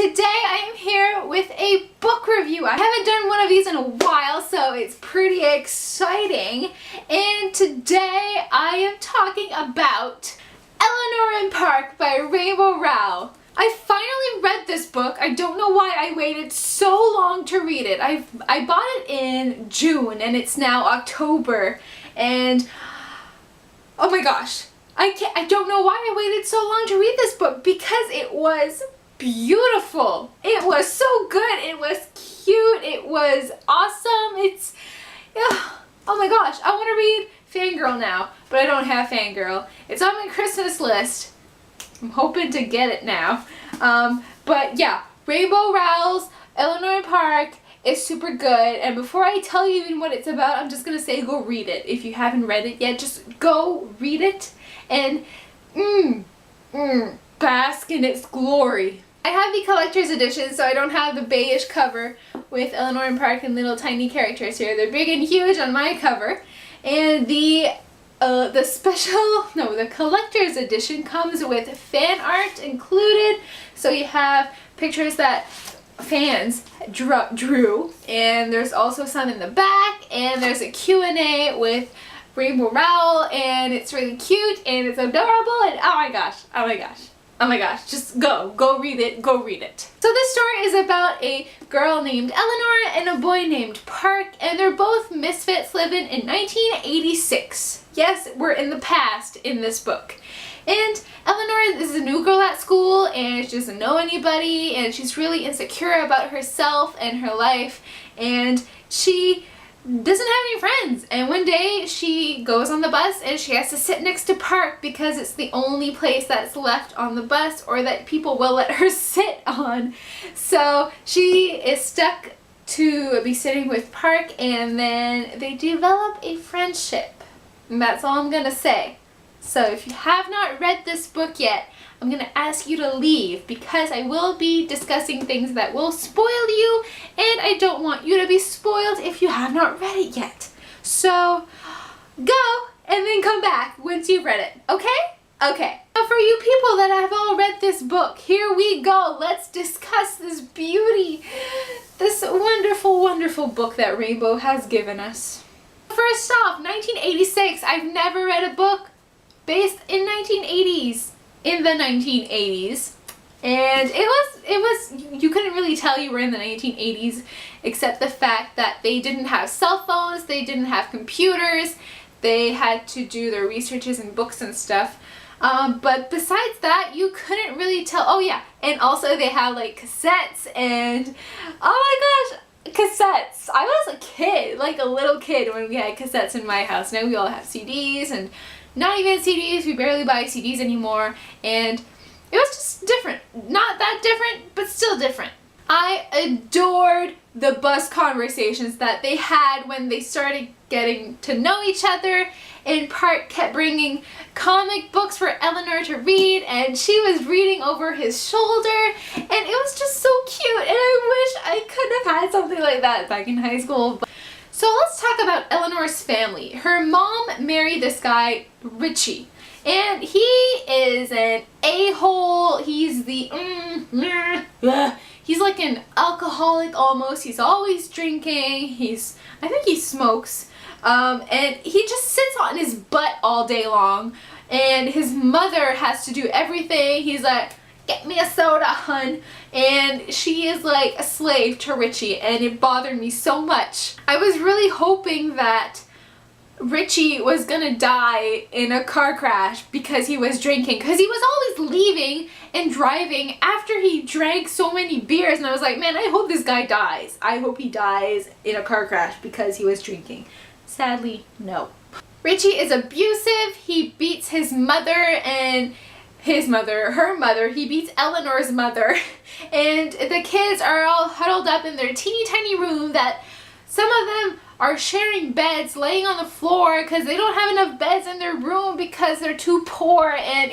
Today I am here with a book review. I haven't done one of these in a while, so it's pretty exciting. And today I am talking about Eleanor and Park by Rainbow Rowell. I finally read this book. I don't know why I waited so long to read it. I bought it in June and it's now October, and oh my gosh, I don't know why I waited so long to read this book, because it was beautiful. It was so good. It was cute. It was awesome. Oh my gosh, I want to read Fangirl now, but I don't have Fangirl. It's on my Christmas list. I'm hoping to get it now. But yeah, Rainbow Rowell's Eleanor and Park is super good. And before I tell you even what it's about, I'm just gonna say go read it. If you haven't read it yet, just go read it and bask in its glory. I have the collector's edition, so I don't have the beige cover with Eleanor and Park and little tiny characters here. They're big and huge on my cover. And the collector's edition comes with fan art included. So you have pictures that fans drew, and there's also some in the back, and there's a Q&A with Rainbow Rowell, and it's really cute and it's adorable, and oh my gosh, just go read it, go read it. So this story is about a girl named Eleanor and a boy named Park, and they're both misfits living in 1986. Yes, we're in the past in this book. And Eleanor is a new girl at school, and she doesn't know anybody, and she's really insecure about herself and her life, and she doesn't have any friends. And one day she goes on the bus and she has to sit next to Park because it's the only place that's left on the bus, or that people will let her sit on. So she is stuck to be sitting with Park, and then they develop a friendship. And that's all I'm gonna say. So if you have not read this book yet, I'm gonna ask you to leave, because I will be discussing things that will spoil you, and I don't want you to be spoiled if you have not read it yet. So go and then come back once you've read it, okay? Okay. Now for you people that have all read this book, here we go. Let's discuss this beauty, this wonderful, wonderful book that Rainbow has given us. First off, 1986. I've never read a book based in in the 1980s, and it was you couldn't really tell you were in the 1980s, except the fact that they didn't have cell phones, they didn't have computers, they had to do their researches in books and stuff, but besides that you couldn't really tell. Oh yeah, and also they have like cassettes, and oh my gosh, cassettes. I was a kid, like a little kid, when we had cassettes in my house. Now we all have CDs, and not even CDs, we barely buy CDs anymore, and it was just different. Not that different, but still different. I adored the bus conversations that they had when they started getting to know each other, and Park kept bringing comic books for Eleanor to read, and she was reading over his shoulder, and it was just so cute, and I wish I could have had something like that back in high school. So let's talk about Eleanor's family. Her mom married this guy, Richie, and he is an a-hole. He's he's like an alcoholic almost. He's always drinking. I think he smokes. And he just sits on his butt all day long, and his mother has to do everything. He's like, "Get me a soda, hun," and she is like a slave to Richie, and it bothered me so much. I was really hoping that Richie was gonna die in a car crash because he was drinking, because he was always leaving and driving after he drank so many beers, and I was like, man, I hope this guy dies. I hope he dies in a car crash because he was drinking. Sadly, no. Richie is abusive. He beats his mother and her mother. He beats Eleanor's mother, and the kids are all huddled up in their teeny tiny room that some of them are sharing beds, laying on the floor because they don't have enough beds in their room because they're too poor. And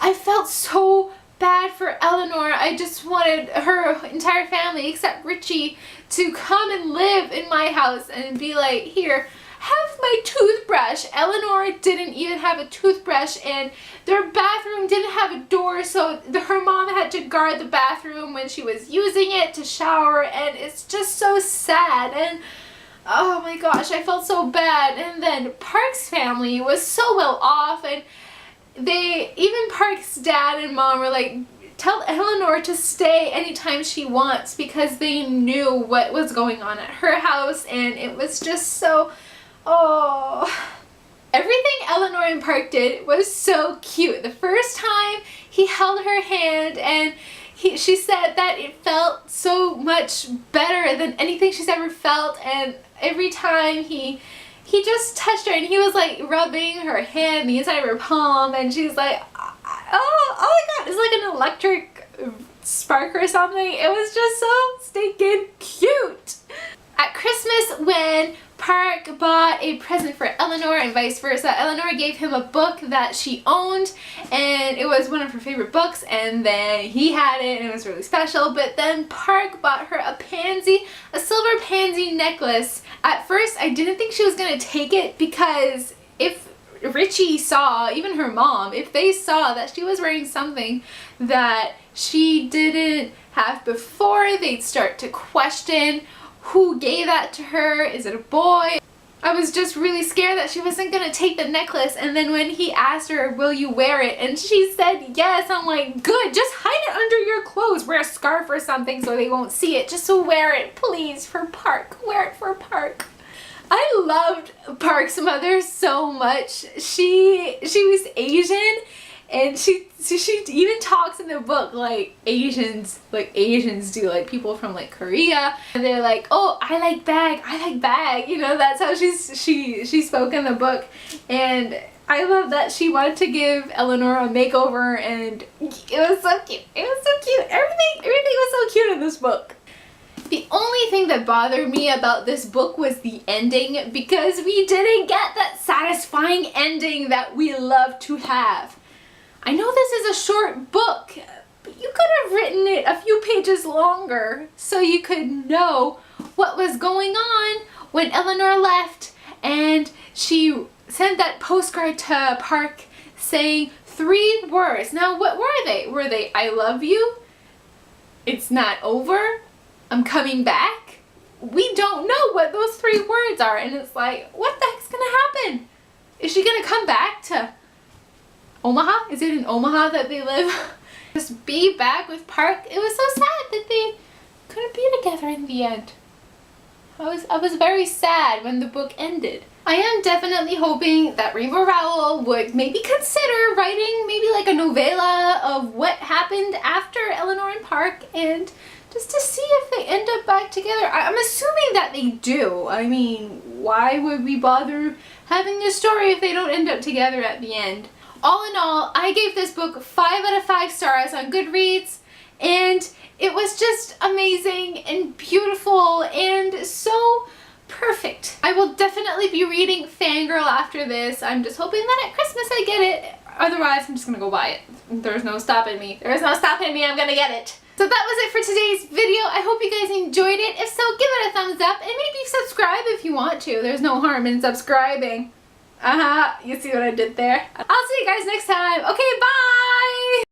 I felt so bad for Eleanor. I just wanted her entire family except Richie to come and live in my house and be like, here, have my toothbrush. Eleanor didn't even have a toothbrush, and their bathroom didn't have a door, so her mom had to guard the bathroom when she was using it to shower, and it's just so sad. And oh my gosh, I felt so bad. And then Park's family was so well off, and even Park's dad and mom were like, tell Eleanor to stay anytime she wants, because they knew what was going on at her house, and it was just so, oh. Everything Eleanor and Park did was so cute. The first time he held her hand, and she said that it felt so much better than anything she's ever felt, and every time he just touched her, and he was like rubbing her hand, the inside of her palm, and she's like, oh my god, it's like an electric spark or something. It was just so stinking cute. At Christmas, when Park bought a present for Eleanor and vice versa, Eleanor gave him a book that she owned, and it was one of her favorite books, and then he had it and it was really special. But then Park bought her a silver pansy necklace. At first I didn't think she was gonna take it, because if Richie saw, even her mom, if they saw that she was wearing something that she didn't have before, they'd start to question who gave that to her. Is it a boy? I was just really scared that she wasn't gonna take the necklace, and then when he asked her, will you wear it, and she said yes, I'm like, good, just hide it under your clothes, wear a scarf or something so they won't see it, just wear it, please, for Park, wear it for Park. I loved Park's mother so much. She was Asian, and she even talks in the book like Asians do, like people from like Korea, and they're like, oh, I like bag, you know, that's how she spoke in the book. And I love that she wanted to give Eleanor a makeover, and it was so cute. It was so cute. Everything was so cute in this book. The only thing that bothered me about this book was the ending, because we didn't get that satisfying ending that we love to have. I know this is a short book, but you could have written it a few pages longer so you could know what was going on when Eleanor left, and she sent that postcard to Park saying 3 words. Now, what were they? Were they, I love you? It's not over? I'm coming back? We don't know what those 3 words are, and it's like, what the heck's gonna happen? Is she gonna come back to Omaha? Is it in Omaha that they live? Just be back with Park. It was so sad that they couldn't be together in the end. I was very sad when the book ended. I am definitely hoping that Rainbow Rowell would maybe consider writing maybe like a novella of what happened after Eleanor and Park, and just to see if they end up back together. I'm assuming that they do. I mean, why would we bother having a story if they don't end up together at the end? All in all, I gave this book 5 out of 5 stars on Goodreads, and it was just amazing and beautiful and so perfect. I will definitely be reading Fangirl after this. I'm just hoping that at Christmas I get it. Otherwise, I'm just gonna go buy it. There's no stopping me. There is no stopping me. I'm gonna get it. So that was it for today's video. I hope you guys enjoyed it. If so, give it a thumbs up, and maybe subscribe if you want to. There's no harm in subscribing. You see what I did there? I'll see you guys next time. Okay, bye!